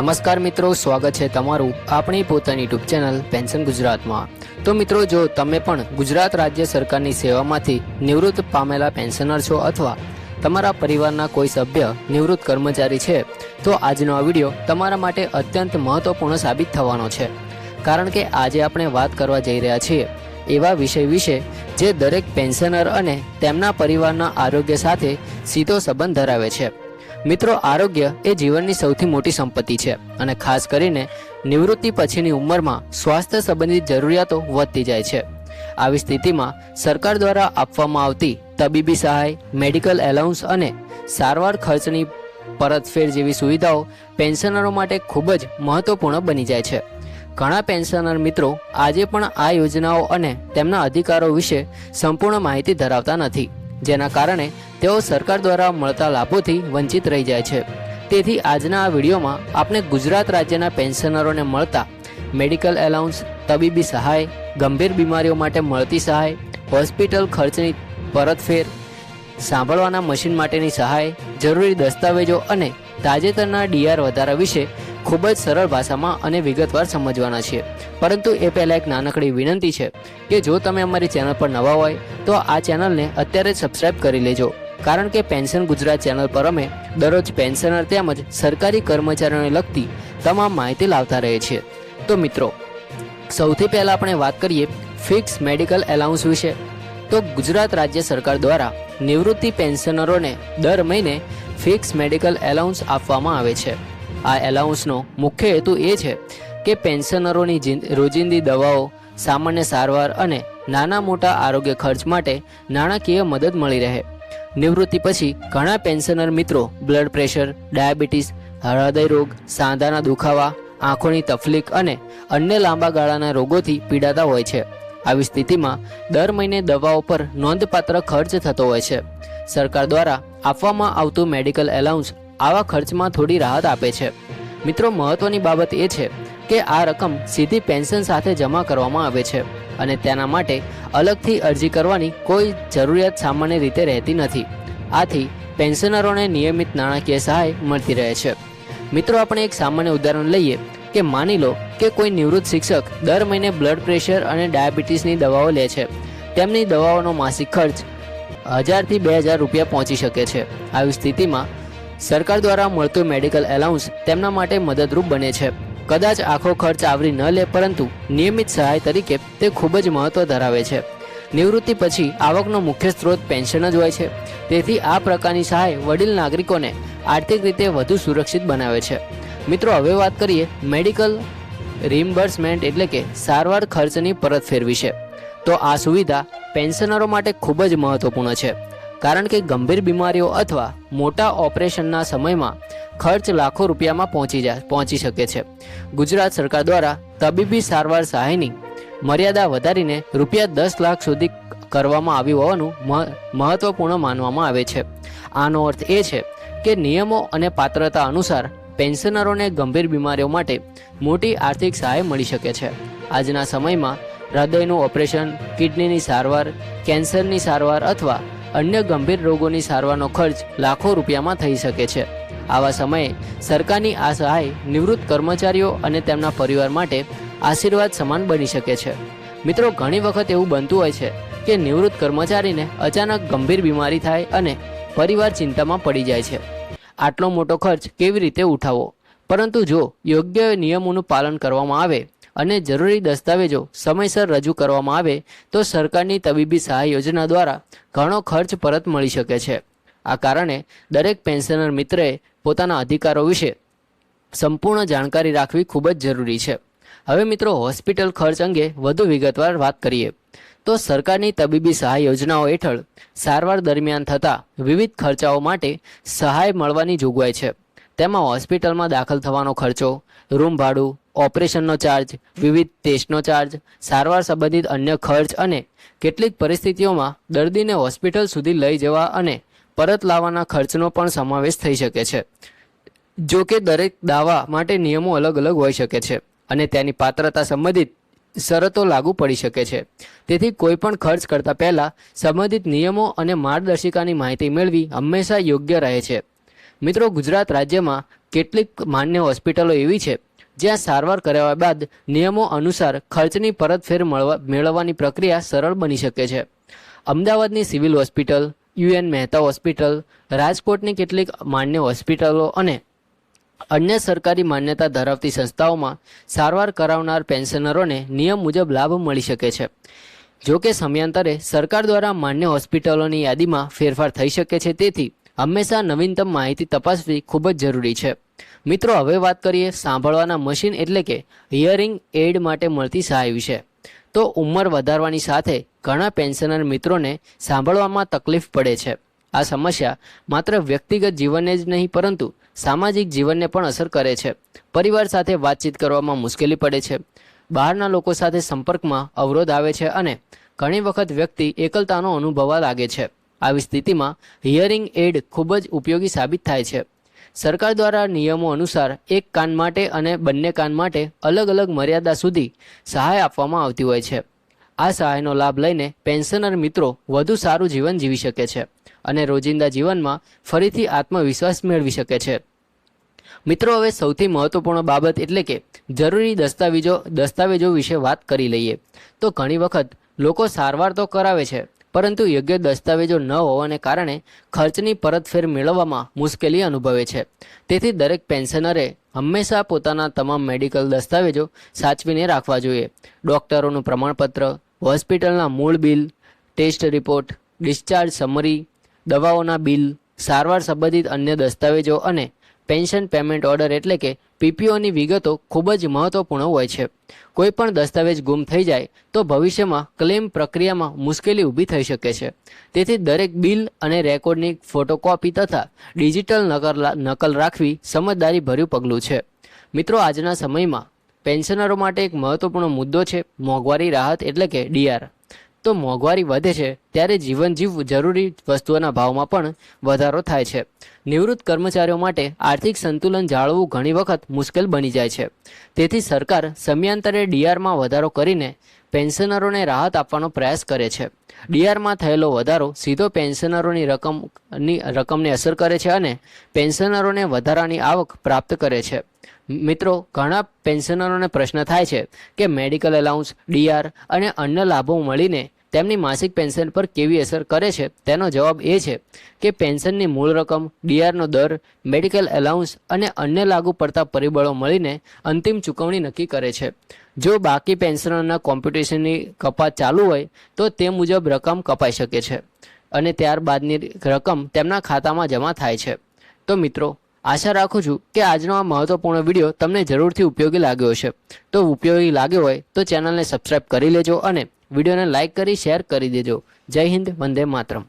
નમસ્કાર મિત્રો, સ્વાગત છે તમારું આપણી પોતાની યુટ્યુબ ચેનલ પેન્શન ગુજરાતમાં। તો મિત્રો, જો તમે પણ ગુજરાત રાજ્ય સરકારની સેવામાંથી નિવૃત્ત પામેલા પેન્શનર છો અથવા તમારા પરિવારના કોઈ સભ્ય નિવૃત્ત કર્મચારી છે તો આજનો આ વિડીયો તમારા માટે અત્યંત મહત્વપૂર્ણ સાબિત થવાનો છે, કારણ કે આજે આપણે વાત કરવા જઈ રહ્યા છીએ એવા વિષય વિશે જે દરેક પેન્શનર અને તેમના પરિવારના આરોગ્ય સાથે સીધો સંબંધ ધરાવે છે। મિત્રો, આરોગ્ય એ જીવનની સૌથી મોટી સંપત્તિ છે અને ખાસ કરીને નિવૃત્તિ પછીની ઉંમરમાં સ્વાસ્થ્ય સંબંધિત જરૂરિયાતો વધતી જાય છે। આવી સ્થિતિમાં સરકાર દ્વારા આપવામાં આવતી તબીબી સહાય, મેડિકલ એલાઉન્સ અને સારવાર ખર્ચની પરતફેર જેવી સુવિધાઓ પેન્શનરો માટે ખૂબ જ મહત્વપૂર્ણ બની જાય છે। ઘણા પેન્શનર મિત્રો આજે પણ આ યોજનાઓ અને તેમના અધિકારો વિશે સંપૂર્ણ માહિતી ધરાવતા નથી, જેના કારણે તેઓ સરકાર દ્વારા મળતા લાભોથી વંચિત રહી જાય છે। તેથી આજના આ વિડીયોમાં આપણે ગુજરાત રાજ્યના પેન્શનરોને મળતા મેડિકલ એલાઉન્સ, તબીબી સહાય, ગંભીર બીમારીઓ માટે મળતી સહાય, હોસ્પિટલ ખર્ચની પરતફેર, સાંભળવાના મશીન માટેની સહાય, જરૂરી દસ્તાવેજો અને તાજેતરના ડીઆર વધારા વિશે ખૂબ જ સરળ ભાષામાં અને વિગતવાર સમજવાના છીએ। પરંતુ એ પહેલાં એક નાનકડી વિનંતી છે કે જો તમે અમારી ચેનલ પર નવા હોય તો આ ચેનલને અત્યારે જ સબસ્ક્રાઈબ કરી લેજો, કારણ કે પેન્શન ગુજરાત ચેનલ પર અમે દરરોજ પેન્શનર તેમજ સરકારી કર્મચારીઓને લગતી તમામ માહિતી લાવતા રહીએ છીએ। તો મિત્રો, સૌથી પહેલાં આપણે વાત કરીએ ફિક્સ મેડિકલ એલાઉન્સ વિશે। તો ગુજરાત રાજ્ય સરકાર દ્વારા નિવૃત્તિ પેન્શનરોને દર મહિને ફિક્સ મેડિકલ એલાઉન્સ આપવામાં આવે છે। આ એલાઉન્સનો મુખ્ય હેતુ એ છે કે પેન્શનરોની રોજિંદી દવાઓ, સામાન્ય સારવાર અને નાના મોટા આરોગ્ય ખર્ચ માટે નાણાકીય મદદ મળી રહે। નિવૃત્તિ પછી ઘણા પેન્શનર મિત્રો બ્લડ પ્રેશર, ડાયાબિટીસ, હૃદય રોગ, સાંધાના દુખાવા, આંખોની તકલીફ અને અન્ય લાંબા ગાળાના રોગોથી પીડાતા હોય છે। આવી સ્થિતિમાં દર મહિને દવાઓ પર નોંધપાત્ર ખર્ચ થતો હોય છે। સરકાર દ્વારા આપવામાં આવતું મેડિકલ એલાઉન્સ આવા ખર્ચમાં થોડી રાહત આપે છે। મિત્રો, મહત્વની બાબત એ છે કે આ રકમ સીધી પેન્શન સાથે જમા કરવામાં આવે છે અને તેના માટે અલગથી અરજી કરવાની કોઈ જરૂરિયાત સામાન્ય રીતે રહેતી નથી। આથી પેન્શનરોને નિયમિત નાણાકીય સહાય મળતી રહે છે। મિત્રો, આપણે એક સામાન્ય ઉદાહરણ લઈએ કે માની લો કે કોઈ નિવૃત્ત શિક્ષક દર મહિને બ્લડ પ્રેશર અને ડાયાબિટીસની દવાઓ લે છે। તેમની દવાઓનો માસિક ખર્ચ 1000 થી 2000 રૂપિયા પહોંચી શકે છે। આવી સ્થિતિમાં સરકાર દ્વારા મળતું મેડિકલ એલાઉન્સ તેમના માટે મદદરૂપ બને છે। કદાચ આખો ખર્ચ આવરી ન લે, પરંતુ નિયમિત સહાય તરીકે તે ખૂબ જ મહત્વ ધરાવે છે। નિવૃત્તિ પછી આવકનો મુખ્ય સ્ત્રોત પેન્શન જ હોય છે, તેથી આ પ્રકારની સહાય વડીલ નાગરિકોને આર્થિક રીતે વધુ સુરક્ષિત બનાવે છે। મિત્રો, હવે વાત કરીએ મેડિકલ રિમ્બર્સમેન્ટ એટલે કે સારવાર ખર્ચની પરતફેર વિશે। તો આ સુવિધા પેન્શનરો માટે ખૂબ જ મહત્વપૂર્ણ છે, કારણ કે ગંભીર બીમારીઓ અથવા મોટા ઓપરેશનના સમયમાં ખર્ચ લાખો રૂપિયામાં પહોંચી શકે છે। ગુજરાત સરકાર દ્વારા તબીબી સારવાર સહાયની મર્યાદા વધારીને ₹10 લાખ સુધી કરવામાં આવી હોવાનું મહત્વપૂર્ણ માનવામાં આવે છે। આનો અર્થ એ છે કે નિયમો અને પાત્રતા અનુસાર પેન્શનરોને ગંભીર બીમારીઓ માટે મોટી આર્થિક સહાય મળી શકે છે। આજના સમયમાં હૃદયનું ઓપરેશન, કિડનીની સારવાર, કેન્સરની સારવાર અથવા અન્ય ગંભીર રોગોની સારવારનો ખર્ચ લાખો રૂપિયામાં થઈ શકે છે। આવા સમયે સરકારની આ સહાય નિવૃત્ત કર્મચારીઓ અને તેમના પરિવાર માટે આશીર્વાદ સમાન બની શકે છે। મિત્રો, ઘણી વખત એવું બનતું હોય છે કે નિવૃત્ત કર્મચારીને અચાનક ગંભીર બીમારી થાય અને પરિવાર ચિંતામાં પડી જાય છે। આટલો મોટો ખર્ચ કેવી રીતે ઉઠાવવો? પરંતુ જો યોગ્ય નિયમોનું પાલન કરવામાં આવે અને જરૂરી દસ્તાવેજો સમયસર રજૂ કરવામાં આવે તો સરકારની તબીબી સહાય યોજના દ્વારા ઘણો ખર્ચ પરત મળી શકે છે। આ કારણે દરેક પેન્શનર મિત્રએ પોતાના અધિકારો વિશે સંપૂર્ણ જાણકારી રાખવી ખૂબ જ જરૂરી છે। હવે મિત્રો, હોસ્પિટલ ખર્ચ અંગે વધુ વિગતવાર વાત કરીએ તો સરકારની તબીબી સહાય યોજનાઓ હેઠળ સારવાર દરમિયાન થતા વિવિધ ખર્ચાઓ માટે સહાય મળવાની જોગવાઈ છે। તેમાં હોસ્પિટલમાં દાખલ થવાનો ખર્ચો, રૂમ ભાડું, ઓપરેશનનો ચાર્જ, વિવિધ ટેસ્ટનો ચાર્જ, સારવાર સંબંધિત અન્ય ખર્ચ અને કેટલીક પરિસ્થિતિઓમાં દર્દીને હોસ્પિટલ સુધી લઈ જવા અને પરત લાવવાના ખર્ચનો પણ સમાવેશ થઈ શકે છે। જો કે દરેક દાવા માટે નિયમો અલગ અલગ હોઈ શકે છે અને તેની પાત્રતા સંબંધિત શરતો લાગુ પડી શકે છે, તેથી કોઈ પણ ખર્ચ કરતા પહેલા સંબંધિત નિયમો અને માર્ગદર્શિકાની માહિતી મેળવી હંમેશા યોગ્ય રહે છે। મિત્રો, ગુજરાત રાજ્યમાં કેટલીક માન્ય હોસ્પિટલો એવી છે જ્યાં સારવાર કરાવ્યા બાદ નિયમો અનુસાર ખર્ચની પરતફેર મેળવવાની પ્રક્રિયા સરળ બની શકે છે. અમદાવાદની civil hospital, UN Mehta hospital, રાજકોટની કેટલીક માન્ય હોસ્પિટલો અને અન્ય સરકારી માન્યતા ધરાવતી સંસ્થાઓમાં સારવાર કરાવનાર પેન્શનરોને નિયમ મુજબ લાભ મળી શકે છે. જો કે સમયાંતરે સરકાર દ્વારા માન્ય હોસ્પિટલોની યાદીમાં ફેરફાર થઈ શકે છે, તેથી હંમેશા નવીનતમ માહિતી તપાસવી ખૂબ જ જરૂરી છે. મિત્રો, હવે વાત કરીએ સાંભળવાના મશીન એટલે કે હિયરિંગ એડ માટે મળતી સહાય વિશે. તો ઉંમર વધારવાની સાથે ઘણા પેન્શનર મિત્રોને સાંભળવામાં તકલીફ પડે છે. આ સમસ્યા માત્ર વ્યક્તિગત જીવનને જ નહીં પરંતુ સામાજિક જીવનને પણ અસર કરે છે. પરિવાર સાથે વાતચીત કરવામાં મુશ્કેલી પડે છે, બહારના લોકો સાથે સંપર્કમાં અવરોધ આવે છે અને ઘણી વખત વ્યક્તિ એકલતાનો અનુભવવા લાગે છે. આવી સ્થિતિમાં હિયરિંગ એડ ખૂબ જ ઉપયોગી સાબિત થાય છે. સરકાર દ્વારા નિયમો અનુસાર એક કાન માટે અને બંને કાન માટે અલગ અલગ મર્યાદા સુધી સહાય આપવામાં આવતી હોય છે. આ સહાયનો લાભ લઈને પેન્શનર મિત્રો વધુ સારું જીવન જીવી શકે છે અને રોજિંદા જીવનમાં ફરીથી આત્મવિશ્વાસ મેળવી શકે છે. મિત્રો, હવે સૌથી મહત્વપૂર્ણ બાબત એટલે કે જરૂરી દસ્તાવેજો વિશે વાત કરી લઈએ. તો ઘણી વખત લોકો સારવાર તો કરાવે છે પરંતુ યોગ્ય દસ્તાવેજો ન હોવાને કારણે ખર્ચની પરતફેર મેળવવામાં મુશ્કેલી અનુભવે છે. તેથી દરેક પેન્શનરે હંમેશા પોતાના તમામ મેડિકલ દસ્તાવેજો સાચવીને રાખવા જોઈએ. ડૉક્ટરોનું પ્રમાણપત્ર, હોસ્પિટલના મૂળ bill, test report, discharge summary, દવાઓના બિલ, સારવાર સંબંધિત અન્ય દસ્તાવેજો અને પેન્શન પેમેન્ટ ઓર્ડર એટલે કે પીપીઓની વિગતો ખૂબ જ મહત્વપૂર્ણ હોય છે. કોઈ પણ દસ્તાવેજ ગુમ થઈ જાય તો ભવિષ્યમાં ક્લેમ પ્રક્રિયામાં મુશ્કેલી ઊભી થઈ શકે છે. તેથી દરેક બિલ અને રેકોર્ડની ફોટોકોપી તથા ડિજિટલ નકલ રાખવી સમજદારીભર્યું પગલું છે. મિત્રો, આજના સમયમાં પેન્શનરો માટે એક મહત્વપૂર્ણ મુદ્દો છે મોંઘવારી રાહત એટલે કે ડીઆર. તો મોંઘવારી વધે છે ત્યારે જીવન જીવવું જરૂરી વસ્તુઓના ભાવમાં પણ વધારો થાય છે. નિવૃત્ત કર્મચારીઓ માટે આર્થિક સંતુલન જાળવવું ઘણી વખત મુશ્કેલ બની જાય છે. તેથી સરકાર સમયાંતરે ડીઆરમાં વધારો કરીને પેન્શનરોને રાહત આપવાનો પ્રયાસ કરે છે. ડીઆરમાં થયેલો વધારો સીધો પેન્શનરોની રકમને અસર કરે છે અને પેન્શનરોને વધારાની આવક પ્રાપ્ત કરે છે. મિત્રો, ઘણા પેન્શનરોને પ્રશ્ન થાય છે કે મેડિકલ એલાઉન્સ, ડીઆર અને અન્ય લાભો મળીને તેમની માસિક પેન્શન પર કેવી અસર કરે છે. તેનો જવાબ એ છે કે પેન્શનની મૂળ રકમ, ડીઆરનો દર, મેડિકલ એલાઉન્સ અને અન્ય લાગુ પડતા પરિબળો મળીને અંતિમ ચૂકવણી નક્કી કરે છે. જો બાકી પેન્શનરના કોમ્પ્યુટેશનની કપાત ચાલુ હોય તો તે મુજબ રકમ કપાઈ શકે છે અને ત્યારબાદની રકમ તેમના ખાતામાં જમા થાય છે. તો મિત્રો, આશા રાખું છું કે આજનો આ મહત્વપૂર્ણ વિડીયો તમને જરૂરથી ઉપયોગી લાગ્યો હશે. તો ઉપયોગી લાગ્યો હોય તો ચેનલને સબસ્ક્રાઈબ કરી લેજો અને વિડીયોને લાઇક કરી શેર કરી દેજો. જય હિન્દ, વંદે માતરમ.